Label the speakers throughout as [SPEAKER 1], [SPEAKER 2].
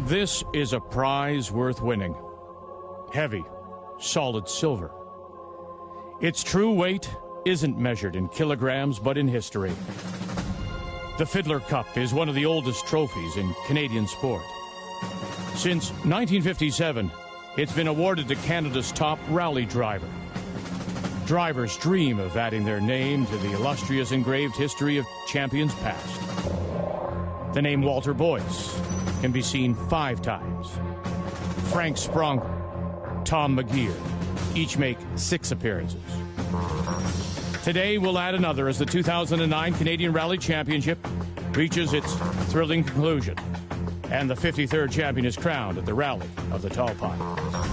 [SPEAKER 1] This is a prize worth winning. Heavy, solid silver. Its true weight isn't measured in kilograms, but in history. The Fiddler Cup is one of the oldest trophies in Canadian sport. Since 1957, it's been awarded to Canada's top rally driver. Drivers dream of adding their name to the illustrious engraved history of champions past. The name Walter Boyce can be seen 5 times. Frank Sprongel, Tom McGeer, each make 6 appearances. Today, we'll add another as the 2009 Canadian Rally Championship reaches its thrilling conclusion, and the 53rd champion is crowned at the Rally of the Tall Pines.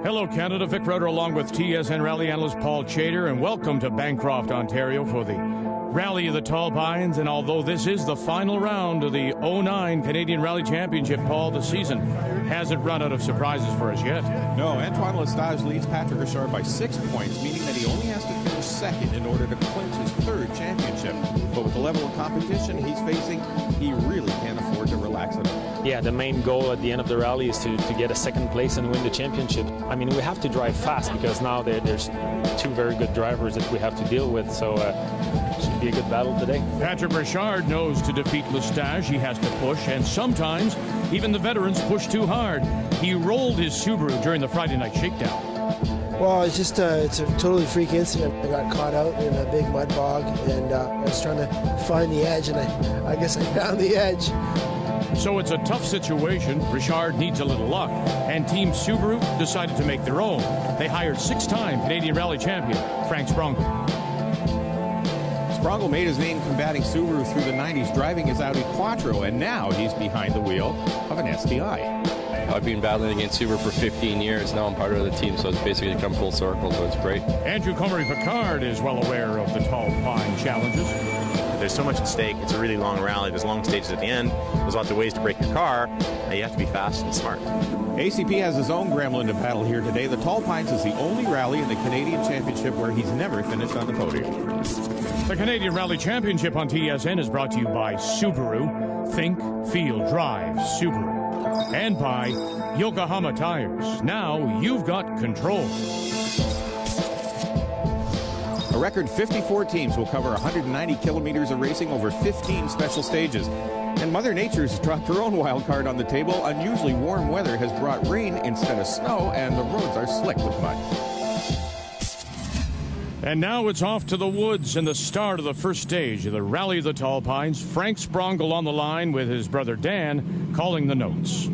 [SPEAKER 1] Hello, Canada. Vic Rudder along with TSN Rally analyst Paul Chater, and welcome to Bancroft, Ontario for the Rally of the Tall Pines. And although this is the final round of the 09 Canadian Rally Championship, Paul, the season hasn't run out of surprises for us yet.
[SPEAKER 2] No, Antoine Lestage leads Patrick Richard by 6 points, meaning that he only has to finish second in order to clinch his 3rd championship. But with the level of competition he's facing, he really can't afford to relax at all.
[SPEAKER 3] Yeah, the main goal at the end of the rally is to get a 2nd place and win the championship. I mean, we have to drive fast because now there's 2 very good drivers that we have to deal with, so it should be a good battle today.
[SPEAKER 1] Patrick Richard knows to defeat Lestage he has to push, and sometimes even the veterans push too hard. He rolled his Subaru during the Friday night shakedown.
[SPEAKER 4] Well, it's just it's a totally freak incident. I got caught out in a big mud bog, and I was trying to find the edge, and I guess I found the edge.
[SPEAKER 1] So it's a tough situation. Richard needs a little luck, and Team Subaru decided to make their own. They hired 6-time Canadian Rally champion Frank Sprongel.
[SPEAKER 2] Sprongel made his name combating Subaru through the 90s, driving his Audi Quattro, and now he's behind the wheel of an STI.
[SPEAKER 5] I've been battling against Subaru for 15 years. Now I'm part of the team, so it's basically come full circle, so it's great.
[SPEAKER 1] Andrew Comery-Picard is well aware of the Tall Pine challenges.
[SPEAKER 6] There's so much at stake. It's a really long rally. There's long stages at the end. There's lots of ways to break your car. You have to be fast and smart.
[SPEAKER 2] ACP has his own gremlin to battle here today. The Tall Pines is the only rally in the Canadian Championship where he's never finished on the podium.
[SPEAKER 1] The Canadian Rally Championship on TSN is brought to you by Subaru. Think, feel, drive Subaru. And by Yokohama Tires. Now you've got control.
[SPEAKER 2] A record 54 teams will cover 190 kilometers of racing over 15 special stages. And Mother Nature's dropped her own wild card on the table. Unusually warm weather has brought rain instead of snow, and the roads are slick with mud.
[SPEAKER 1] And now it's off to the woods and the start of the first stage of the Rally of the Tall Pines. Frank Sprongel on the line with his brother Dan calling the notes.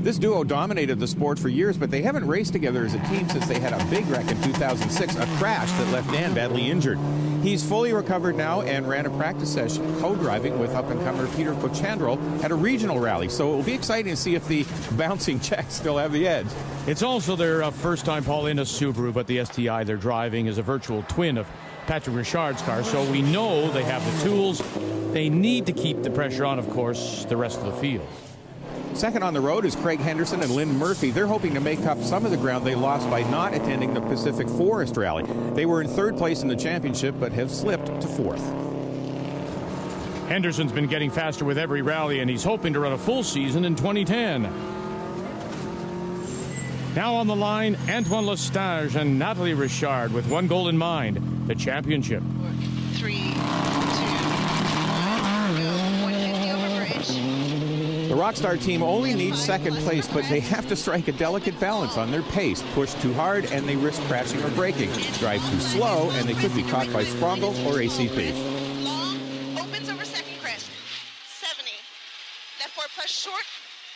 [SPEAKER 2] This duo dominated the sport for years, but they haven't raced together as a team since they had a big wreck in 2006, a crash that left Dan badly injured. He's fully recovered now and ran a practice session co-driving with up-and-comer Peter Cochandrel at a regional rally, so it will be exciting to see if the bouncing Czechs still have the edge.
[SPEAKER 1] It's also their first time, Paul, in a Subaru, but the STI they're driving is a virtual twin of Patrick Richard's car, so we know they have the tools. They need to keep the pressure on, of course, the rest of the field.
[SPEAKER 2] Second on the road is Craig Henderson and Lynn Murphy. They're hoping to make up some of the ground they lost by not attending the Pacific Forest Rally. They were in 3rd place in the championship, but have slipped to 4th.
[SPEAKER 1] Henderson's been getting faster with every rally, and he's hoping to run a full season in 2010. Now on the line, Antoine Lestage and Natalie Richard with one goal in mind, the championship.
[SPEAKER 7] 3, 2, 150 over bridge.
[SPEAKER 2] The Rockstar team only needs 2nd place, but they have to strike a delicate balance on their pace. Push too hard, and they risk crashing or braking. Drive too slow, and they could be caught by Sprongel or ACP.
[SPEAKER 7] Long, opens over 2nd crest, 70. Left 4 plus short,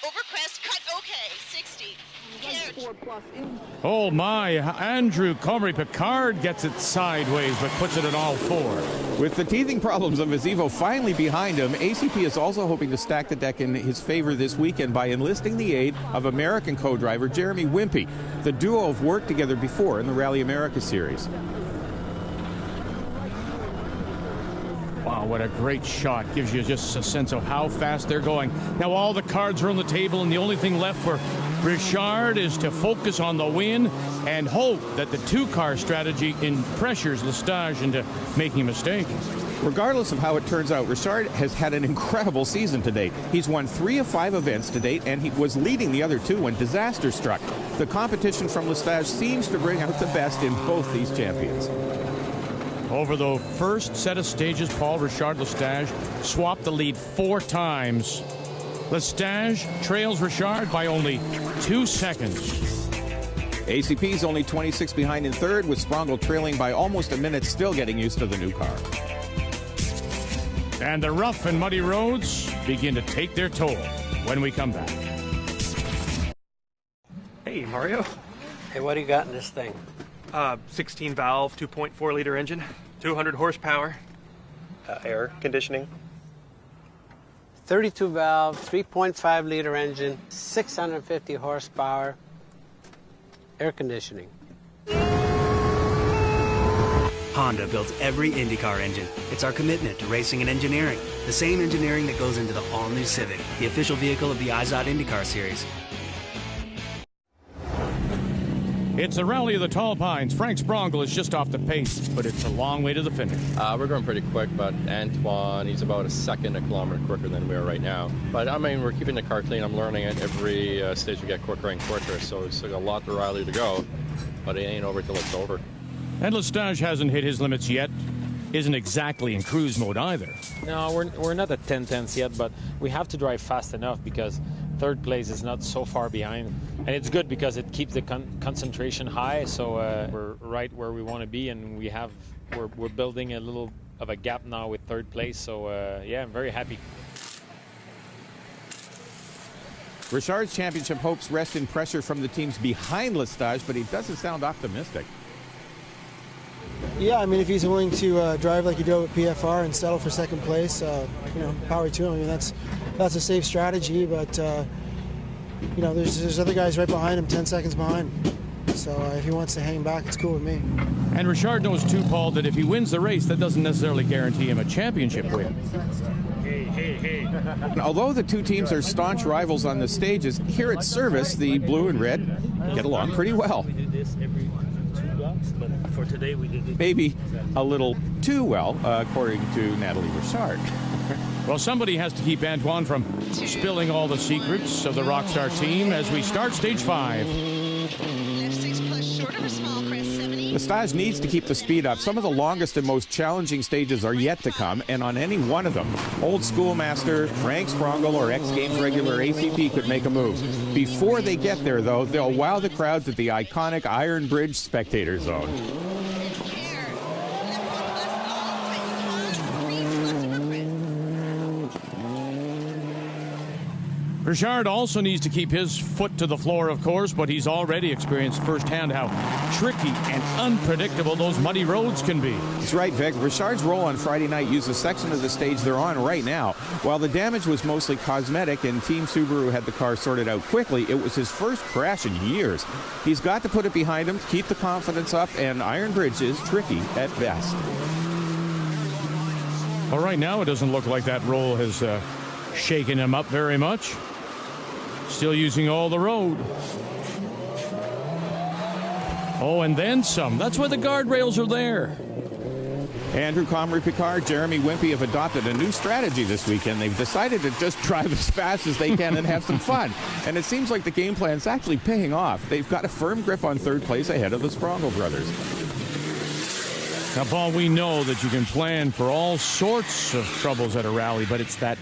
[SPEAKER 7] over crest, cut, okay, 60.
[SPEAKER 8] 4 plus in.
[SPEAKER 1] Oh my, Andrew Comrie-Picard gets it sideways but puts it in all four.
[SPEAKER 2] With the teething problems of his Evo finally behind him, ACP is also hoping to stack the deck in his favor this weekend by enlisting the aid of American co-driver Jeremy Wimpy. The duo have worked together before in the Rally America series.
[SPEAKER 1] Wow, what a great shot. Gives you just a sense of how fast they're going. Now all the cards are on the table, and the only thing left for Richard is to focus on the win and hope that the two-car strategy pressures Lestage into making a mistake.
[SPEAKER 2] Regardless of how it turns out, Richard has had an incredible season to date. He's won 3 of 5 events to date, and he was leading the other 2 when disaster struck. The competition from Lestage seems to bring out the best in both these champions.
[SPEAKER 1] Over the first set of stages, Paul, Richard Lestage swapped the lead 4 times. Lestage trails Richard by only 2 seconds.
[SPEAKER 2] ACP's only 26 behind in third, with Sprongel trailing by almost a minute, still getting used to the new car.
[SPEAKER 1] And the rough and muddy roads begin to take their toll when we come back.
[SPEAKER 8] Hey, Mario.
[SPEAKER 9] Hey, what do you got in this thing?
[SPEAKER 8] 16 valve, 2.4 liter engine, 200 horsepower. Air conditioning.
[SPEAKER 9] 32 valve, 3.5 liter engine, 650 horsepower, air conditioning.
[SPEAKER 10] Honda builds every IndyCar engine. It's our commitment to racing and engineering. The same engineering that goes into the all-new Civic, the official vehicle of the IZOD IndyCar Series.
[SPEAKER 1] It's the Rally of the Tall Pines. Frank Sprongel is just off the pace, but it's a long way to the finish.
[SPEAKER 5] We're going pretty quick, but Antoine, he's about a second a kilometer quicker than we are right now. But, I mean, we're keeping the car clean. I'm learning it. Every stage we get quicker and quicker, so it's still got a lot to Riley to go, but it ain't over till it's over.
[SPEAKER 1] And Lestage hasn't hit his limits yet. Isn't exactly in cruise mode either.
[SPEAKER 3] No, we're not at 10/10 yet, but we have to drive fast enough because third place is not so far behind. And it's good because it keeps the concentration high, so we're right where we want to be, and we're building a little of a gap now with third place, so yeah, I'm very happy.
[SPEAKER 2] Richard's championship hopes rest in pressure from the teams behind Lestage, but he doesn't sound optimistic.
[SPEAKER 4] Yeah, I mean, if he's willing to drive like he did with PFR and settle for second place, you know, power to him. I mean, that's a safe strategy, but you know, there's other guys right behind him, 10 seconds behind. So if he wants to hang back, it's cool with me.
[SPEAKER 1] And Richard knows too, Paul, that if he wins the race, that doesn't necessarily guarantee him a championship win.
[SPEAKER 3] Hey.
[SPEAKER 2] Although the two teams are staunch rivals on the stages, here at Service, the blue and red get along pretty well.
[SPEAKER 11] We do this every 2 blocks, but for today we did it.
[SPEAKER 2] Maybe a little too well, according to Natalie Richard.
[SPEAKER 1] Well, somebody has to keep Antoine from spilling all the secrets of the Rockstar team as we start stage 5.
[SPEAKER 7] Left 6 plus short of a small crest 70.
[SPEAKER 2] Lestage needs to keep the speed up. Some of the longest and most challenging stages are yet to come, and on any one of them, Old School Master, Frank Sprongel, or X Games regular ACP could make a move. Before they get there, though, they'll wow the crowds at the iconic Iron Bridge Spectator Zone.
[SPEAKER 1] Richard also needs to keep his foot to the floor, of course, but he's already experienced firsthand how tricky and unpredictable those muddy roads can be.
[SPEAKER 2] That's right, Vic. Richard's roll on Friday night used a section of the stage they're on right now. While the damage was mostly cosmetic and Team Subaru had the car sorted out quickly, it was his first crash in years. He's got to put it behind him, keep the confidence up, and Iron Bridge is tricky at best.
[SPEAKER 1] Well, right now it doesn't look like that roll has shaken him up very much. Still using all the road. Oh, and then some. That's why the guardrails are there.
[SPEAKER 2] Andrew Comrie-Picard, Jeremy Wimpy have adopted a new strategy this weekend. They've decided to just drive as fast as they can and have some fun. And it seems like the game plan's actually paying off. They've got a firm grip on third place ahead of the Sprongel brothers.
[SPEAKER 1] Now, Paul, we know that you can plan for all sorts of troubles at a rally, but it's that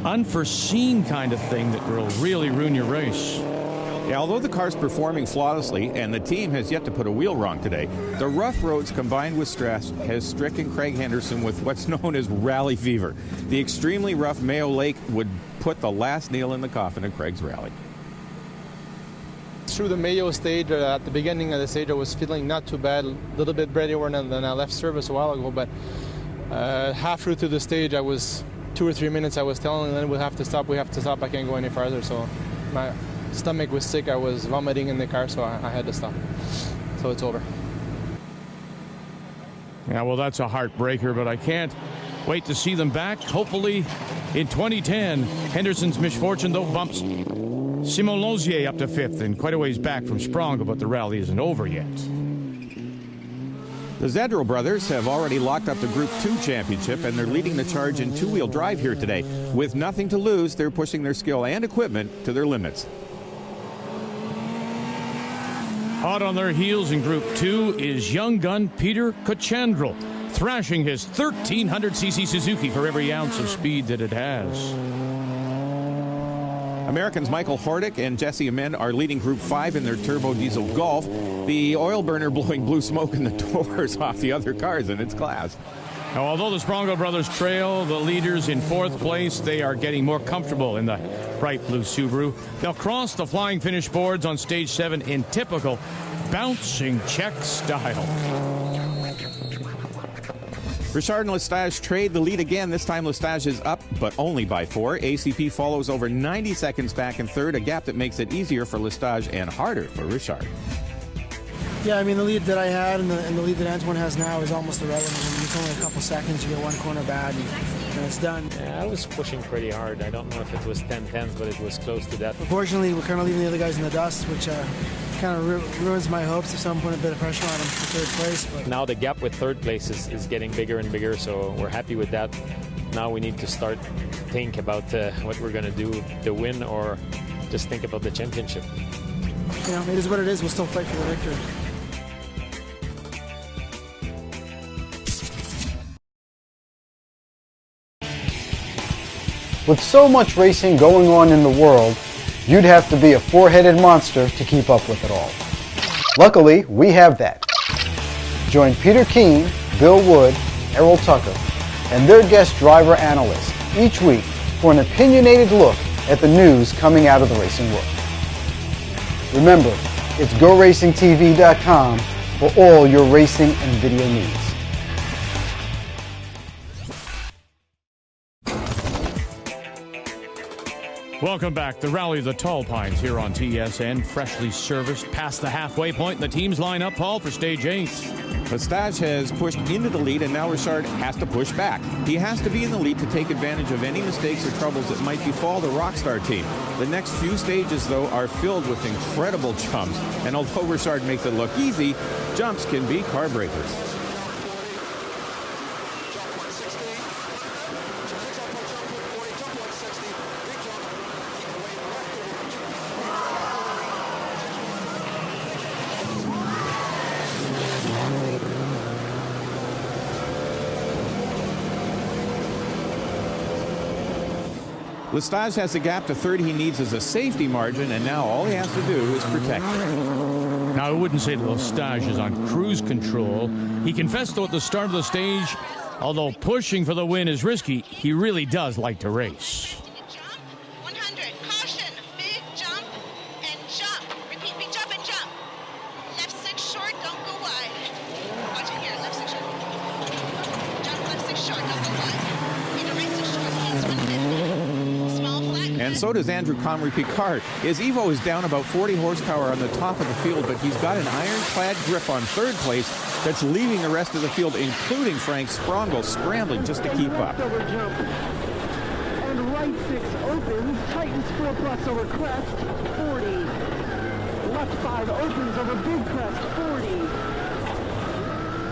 [SPEAKER 1] unforeseen kind of thing that will really ruin your race.
[SPEAKER 2] Yeah, although the car's performing flawlessly and the team has yet to put a wheel wrong today, the rough roads combined with stress has stricken Craig Henderson with what's known as rally fever. The extremely rough Mayo Lake would put the last nail in the coffin of Craig's rally.
[SPEAKER 12] through the Mayo stage, at the beginning of the stage, I was feeling not too bad, a little bit breadier than I left service a while ago, but half through to the stage, I was 2 or 3 minutes, I was telling them we have to stop, I can't go any farther, so my stomach was sick, I was vomiting in the car, so I had to stop. So it's over.
[SPEAKER 1] Yeah, well, that's a heartbreaker, but I can't wait to see them back, hopefully in 2010. Henderson's misfortune, though, bumps Simon Lausier up to 5th and quite a ways back from Spronga, but the rally isn't over yet.
[SPEAKER 2] The Zedro brothers have already locked up the Group 2 championship, and they're leading the charge in two-wheel drive here today. With nothing to lose, they're pushing their skill and equipment to their limits.
[SPEAKER 1] Hot on their heels in Group 2 is young gun Peter Cochandrel, thrashing his 1300cc Suzuki for every ounce of speed that it has.
[SPEAKER 2] Americans Michael Hordick and Jesse Amend are leading Group 5 in their turbo diesel Golf. The oil burner blowing blue smoke in the doors off the other cars in its class.
[SPEAKER 1] Now, although the Spronga brothers trail the leaders in 4th place, they are getting more comfortable in the bright blue Subaru. They'll cross the flying finish boards on stage 7 in typical bouncing Czech style.
[SPEAKER 2] Richard and Lestage trade the lead again. This time Lestage is up, but only by 4. ACP follows over 90 seconds back in 3rd, a gap that makes it easier for Lestage and harder for Richard.
[SPEAKER 4] Yeah, I mean, the lead that I had and the lead that Antoine has now is almost irrelevant. I mean, it's only a couple seconds, you get one corner bad, and it's done.
[SPEAKER 3] Yeah, I was pushing pretty hard. I don't know if it was 10-10s, but it was close to that.
[SPEAKER 4] Unfortunately, we're kind of leaving the other guys in the dust, which kind of ruins my hopes if someone put a bit of pressure on them for 3rd place. But
[SPEAKER 3] now the gap with 3rd place is getting bigger and bigger, so we're happy with that. Now we need to start think about what we're going to do, the win, or just think about the championship.
[SPEAKER 4] You know, it is what it is. We'll still fight for the victory.
[SPEAKER 13] With so much racing going on in the world, you'd have to be a four-headed monster to keep up with it all. Luckily, we have that. Join Peter Keene, Bill Wood, Errol Tucker, and their guest driver analysts each week for an opinionated look at the news coming out of the racing world. Remember, it's GoRacingTV.com for all your racing and video needs.
[SPEAKER 1] Welcome back. The Rally of the Tall Pines here on TSN, freshly serviced past the halfway point, and the teams line up, Paul, for stage 8.
[SPEAKER 2] Lestage has pushed into the lead, and now Richard has to push back. He has to be in the lead to take advantage of any mistakes or troubles that might befall the Rockstar team. The next few stages, though, are filled with incredible jumps, and although Richard makes it look easy, jumps can be car breakers. Lestage has a gap to 3rd he needs as a safety margin, and now all he has to do is protect it.
[SPEAKER 1] Now, I wouldn't say that Lestage is on cruise control. He confessed, though, at the start of the stage, although pushing for the win is risky, he really does like to race.
[SPEAKER 7] 100, caution, big jump and jump. Repeat, big jump and jump. Left 6 short, don't go wide. Watch it here, left 6 short. Jump left 6 short, don't go wide. Into right 6 short, hands 1 minute.
[SPEAKER 2] And so does Andrew Comrie Picard. His Evo is down about 40 horsepower on the top of the field, but he's got an ironclad grip on 3rd place that's leaving the rest of the field, including Frank Sprongel, scrambling just to keep up.
[SPEAKER 14] Over jump. And right 6 opens, tightens 4 plus over crest, 40. Left 5 opens over big crest, 40.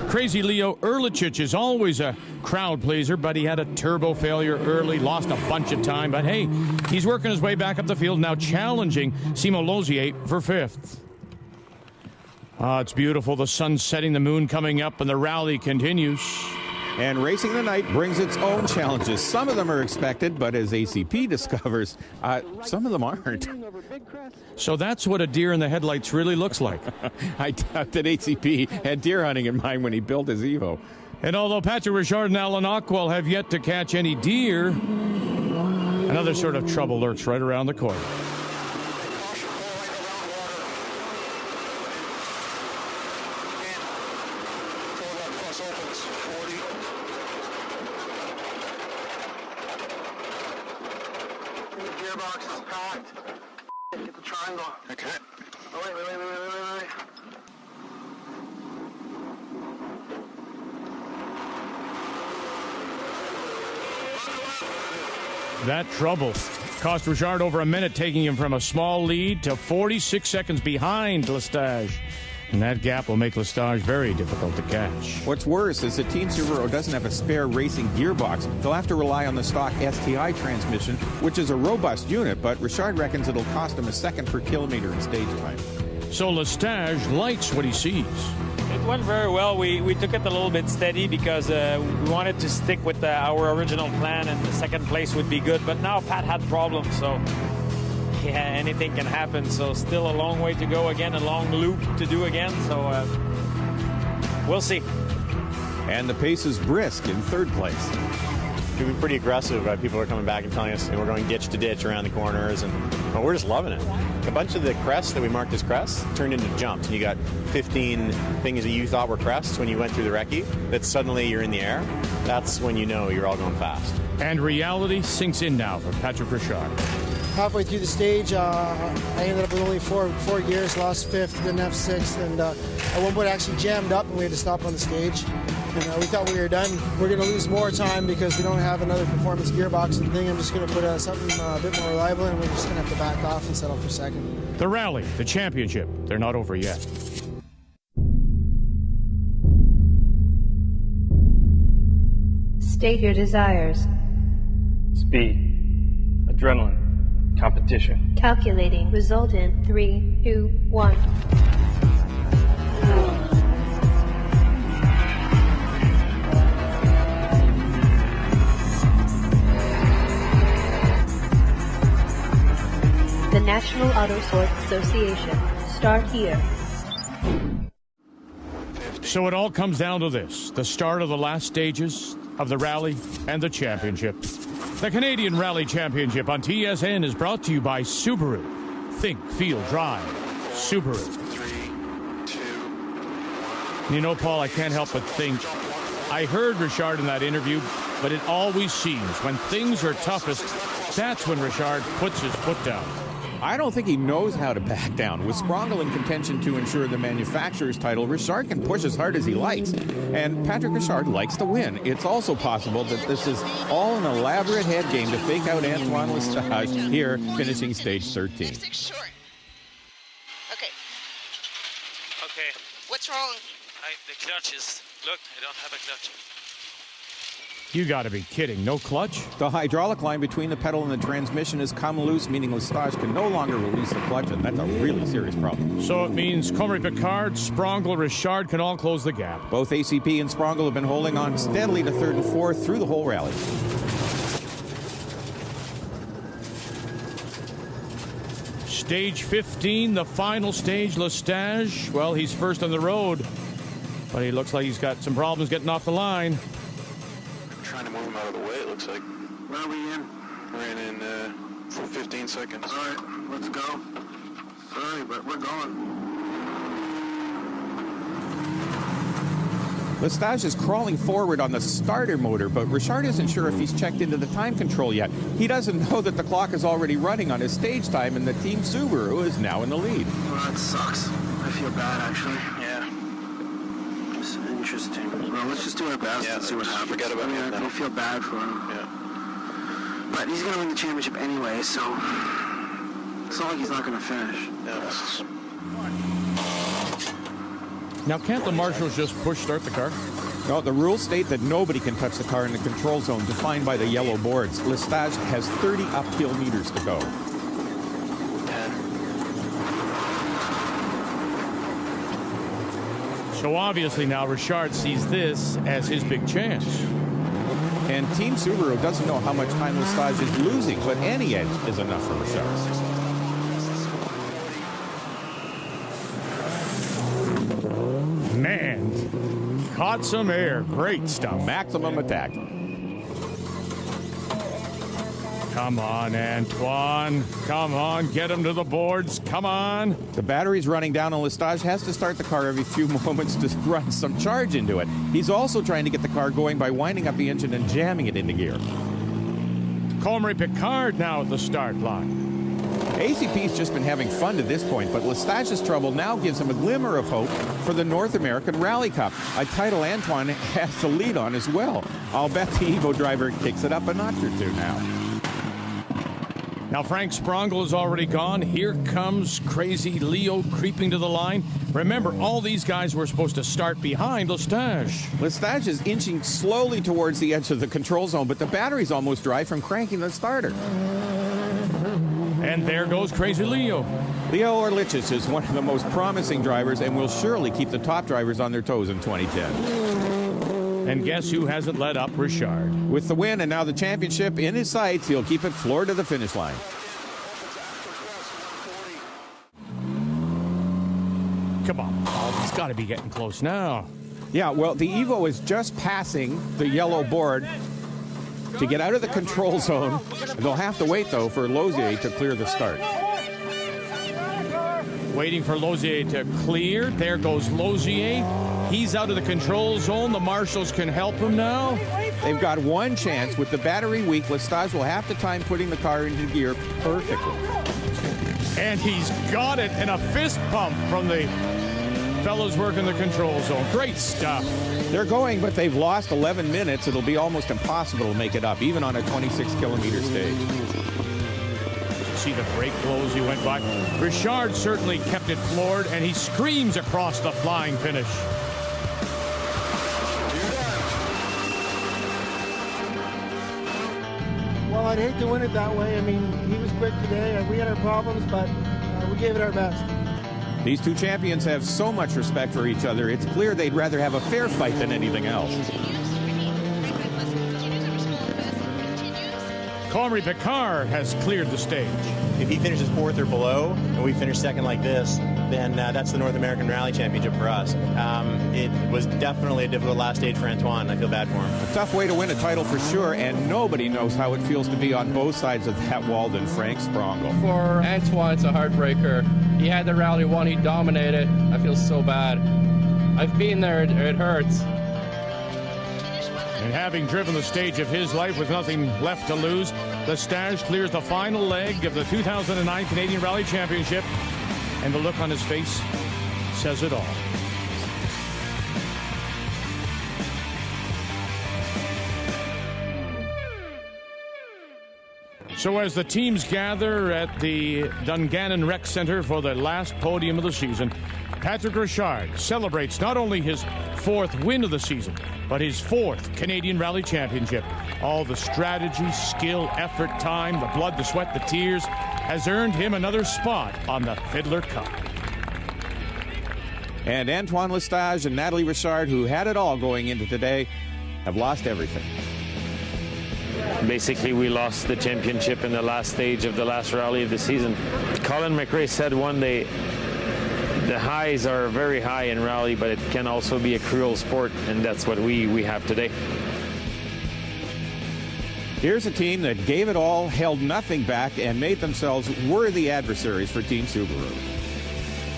[SPEAKER 1] Crazy Leo Erlichich is always a crowd pleaser, but he had a turbo failure early, lost a bunch of time. But hey, he's working his way back up the field, now challenging Simon Lausier for 5th. It's beautiful. The sun's setting, the moon coming up, and the rally continues.
[SPEAKER 2] And racing the night brings its own challenges. Some of them are expected, but as ACP discovers, some of them aren't.
[SPEAKER 1] So that's what a deer in the headlights really looks like.
[SPEAKER 2] I doubt that ACP had deer hunting in mind when he built his Evo.
[SPEAKER 1] And although Patrick Richard and Alan Ockwell have yet to catch any deer, another sort of trouble lurks right around the corner.
[SPEAKER 15] gearbox is packed. Get the triangle. Okay. Oh, wait.
[SPEAKER 1] That trouble cost Richard over a minute, taking him from a small lead to 46 seconds behind Lestage. And that gap will make Lestage very difficult to catch.
[SPEAKER 2] What's worse is that Team Subaru doesn't have a spare racing gearbox. They'll have to rely on the stock STI transmission, which is a robust unit, but Richard reckons it'll cost him a second per kilometer in stage time.
[SPEAKER 1] So Lestage likes what he sees.
[SPEAKER 3] It went very well. We took it a little bit steady because we wanted to stick with our original plan, and the second place would be good. But now Pat had problems, so yeah, anything can happen. So still a long way to go again, a long loop to do again. So we'll see.
[SPEAKER 2] And the pace is brisk in third place.
[SPEAKER 6] We've been pretty aggressive. People are coming back and telling us we're going ditch to ditch around the corners, and we're just loving it. A bunch of the crests that we marked as crests turned into jumps, and you got 15 things that you thought were crests when you went through the recce that suddenly you're in the air. That's when you know you're all going fast.
[SPEAKER 1] And reality sinks in now for Patrick Richard.
[SPEAKER 4] Halfway through the stage, I ended up with only four gears, lost fifth, didn't have sixth, and at one point I actually jammed up and we had to stop on the stage. And we thought we were done. We're going to lose more time because we don't have another performance gearbox and thing. I'm just going to put something a bit more reliable, and we're just going to have to back off and settle for second.
[SPEAKER 1] The rally, the championship, they're not over yet.
[SPEAKER 16] State your desires.
[SPEAKER 11] Speed, adrenaline, competition.
[SPEAKER 16] Calculating result in 3, 2, 1. The National Auto Sports Association. Start here.
[SPEAKER 1] So it all comes down to this, the start of the last stages of the rally and the championship. The Canadian Rally Championship on TSN is brought to you by Subaru. Think, feel, drive. Subaru.
[SPEAKER 15] 3, 2, 1.
[SPEAKER 1] You know, Paul, I can't help but think, I heard Richard in that interview, but it always seems when things are toughest, that's when Richard puts his foot down.
[SPEAKER 2] I don't think he knows how to back down. With Sprongel in contention to ensure the manufacturer's title, Richard can push as hard as he likes. And Patrick Richard likes to win. It's also possible that this is all an elaborate head game to fake out Antoine Lestage here, finishing stage 13.
[SPEAKER 7] Short. Okay.
[SPEAKER 17] Okay.
[SPEAKER 7] What's wrong?
[SPEAKER 17] The clutch is... Look, I don't have a clutch.
[SPEAKER 1] You got to be kidding. No clutch?
[SPEAKER 2] The hydraulic line between the pedal and the transmission has come loose, meaning Lestage can no longer release the clutch, and that's a really serious problem.
[SPEAKER 1] So it means Comrie Picard, Sprongel, Richard can all close the gap.
[SPEAKER 2] Both ACP and Sprongel have been holding on steadily to third and fourth through the whole rally.
[SPEAKER 1] Stage 15, the final stage, Lestage. Well, he's first on the road, but he looks like he's got some problems getting off the line.
[SPEAKER 15] Trying to move him out of the way, it looks like. Where are we in? We're in for 15 seconds. All right, let's go. Sorry, but we're going.
[SPEAKER 2] Lestage is crawling forward on the starter motor, but Richard isn't sure if he's checked into the time control yet. He doesn't know that the clock is already running on his stage time, and the Team Subaru is now in the lead.
[SPEAKER 15] Well, that sucks. I feel bad, actually. Yeah. It's interesting. Well, let's just do our best and see what happens. Forget about it. I feel bad for him. Yeah. But he's going to win the championship anyway, so it's not like he's not going to finish. Yeah.
[SPEAKER 1] Now, can't the marshals just push start the car?
[SPEAKER 2] No, the rules state that nobody can touch the car in the control zone defined by the yellow boards. Lestage has 30 uphill meters to go.
[SPEAKER 15] 10.
[SPEAKER 1] So obviously now Richard sees this as his big chance.
[SPEAKER 2] And Team Subaru doesn't know how much time Lestage is losing, but any edge is enough for Richard.
[SPEAKER 1] Man, caught some air. Great stuff.
[SPEAKER 2] Maximum attack.
[SPEAKER 1] Come on, Antoine. Come on, get him to the boards. Come on.
[SPEAKER 2] The battery's running down, and Lestage has to start the car every few moments to run some charge into it. He's also trying to get the car going by winding up the engine and jamming it into gear.
[SPEAKER 1] Comrie Picard now at the start line.
[SPEAKER 2] ACP's just been having fun to this point, but Lestage's trouble now gives him a glimmer of hope for the North American Rally Cup, a title Antoine has to lead on as well. I'll bet the Evo driver kicks it up a notch or two now.
[SPEAKER 1] Now Frank Sprongel is already gone. Here comes crazy Leo creeping to the line. Remember, all these guys were supposed to start behind Lestage.
[SPEAKER 2] Lestage is inching slowly towards the edge of the control zone, but the battery's almost dry from cranking the starter.
[SPEAKER 1] And there goes crazy Leo.
[SPEAKER 2] Leo Orlichis is one of the most promising drivers and will surely keep the top drivers on their toes in 2010.
[SPEAKER 1] And guess who hasn't let up? Richard.
[SPEAKER 2] With the win and now the championship in his sights, he'll keep it floored to the finish line.
[SPEAKER 1] Come on, Paul. He's got to be getting close now.
[SPEAKER 2] Yeah, well, the Evo is just passing the yellow board to get out of the control zone. They'll have to wait, though, for Lozier to clear the start.
[SPEAKER 1] Waiting for Lozier to clear. There goes Lozier. He's out of the control zone. The marshals can help him now.
[SPEAKER 2] They've got one chance. With the battery weak, Lestage will have to time putting the car into gear perfectly.
[SPEAKER 1] And he's got it, and a fist pump from the fellows working the control zone. Great stuff.
[SPEAKER 2] They're going, but they've lost 11 minutes. It'll be almost impossible to make it up, even on a 26-kilometer stage.
[SPEAKER 1] See the brake blows he went by. Richard certainly kept it floored, and he screams across the flying finish.
[SPEAKER 4] Well, I'd hate to win it that way. I mean, he was quick today. We had our problems, but we gave it our best.
[SPEAKER 2] These two champions have so much respect for each other. It's clear they'd rather have a fair fight than anything else.
[SPEAKER 1] Comrie Picard has cleared the stage.
[SPEAKER 6] If he finishes fourth or below, and we finish second like this, then that's the North American Rally Championship for us. It was definitely a difficult last stage for Antoine. I feel bad for him.
[SPEAKER 2] A tough way to win a title for sure, and nobody knows how it feels to be on both sides of that wall than Frank Sprongel.
[SPEAKER 18] For Antoine, it's a heartbreaker. He had the rally one, he dominated. I feel so bad. I've been there, it hurts.
[SPEAKER 1] And having driven the stage of his life with nothing left to lose, Lestage clears the final leg of the 2009 Canadian Rally Championship, and the look on his face says it all. So as the teams gather at the Dungannon Rec Centre for the last podium of the season, Patrick Richard celebrates not only his fourth win of the season, but his fourth Canadian Rally Championship. All the strategy, skill, effort, time, the blood, the sweat, the tears has earned him another spot on the Fiddler Cup.
[SPEAKER 2] And Antoine Lestage and Natalie Richard, who had it all going into today, have lost everything.
[SPEAKER 3] Basically, we lost the championship in the last stage of the last rally of the season. Colin McRae said one day, the highs are very high in rally, but it can also be a cruel sport, and that's what we have today.
[SPEAKER 2] Here's a team that gave it all, held nothing back, and made themselves worthy adversaries for Team Subaru.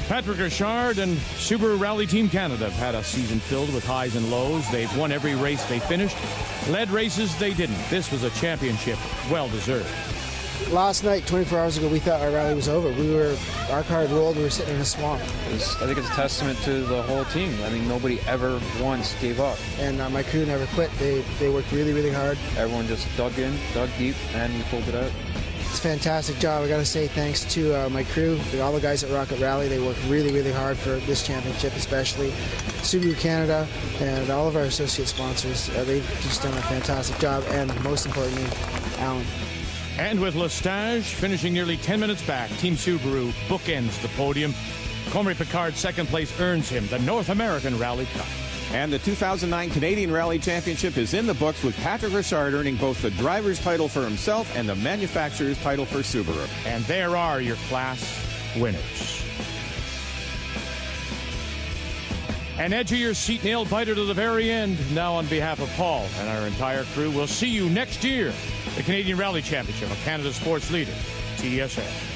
[SPEAKER 1] Patrick Richard and Subaru Rally Team Canada have had a season filled with highs and lows. They've won every race they finished. Led races they didn't. This was a championship well-deserved.
[SPEAKER 4] Last night, 24 hours ago, we thought our rally was over. Our car had rolled, we were sitting in a swamp.
[SPEAKER 19] I think it's a testament to the whole team. I mean, nobody ever once gave up.
[SPEAKER 4] And my crew never quit. They worked really, really hard.
[SPEAKER 19] Everyone just dug in, dug deep, and we pulled it out.
[SPEAKER 4] It's a fantastic job. I got to say thanks to my crew, all the guys at Rocket Rally. They worked really, really hard for this championship, especially Subaru Canada and all of our associate sponsors. They've just done a fantastic job, and most importantly, Alan.
[SPEAKER 1] And with Lestage finishing nearly 10 minutes back, Team Subaru bookends the podium. Comrie Picard's second place earns him the North American Rally Cup.
[SPEAKER 2] And the 2009 Canadian Rally Championship is in the books, with Patrick Richard earning both the driver's title for himself and the manufacturer's title for Subaru.
[SPEAKER 1] And there are your class winners. An edge of your seat nail biter to the very end. Now on behalf of Paul and our entire crew, we'll see you next year. The Canadian Rally Championship of Canada's sports leader, TSN.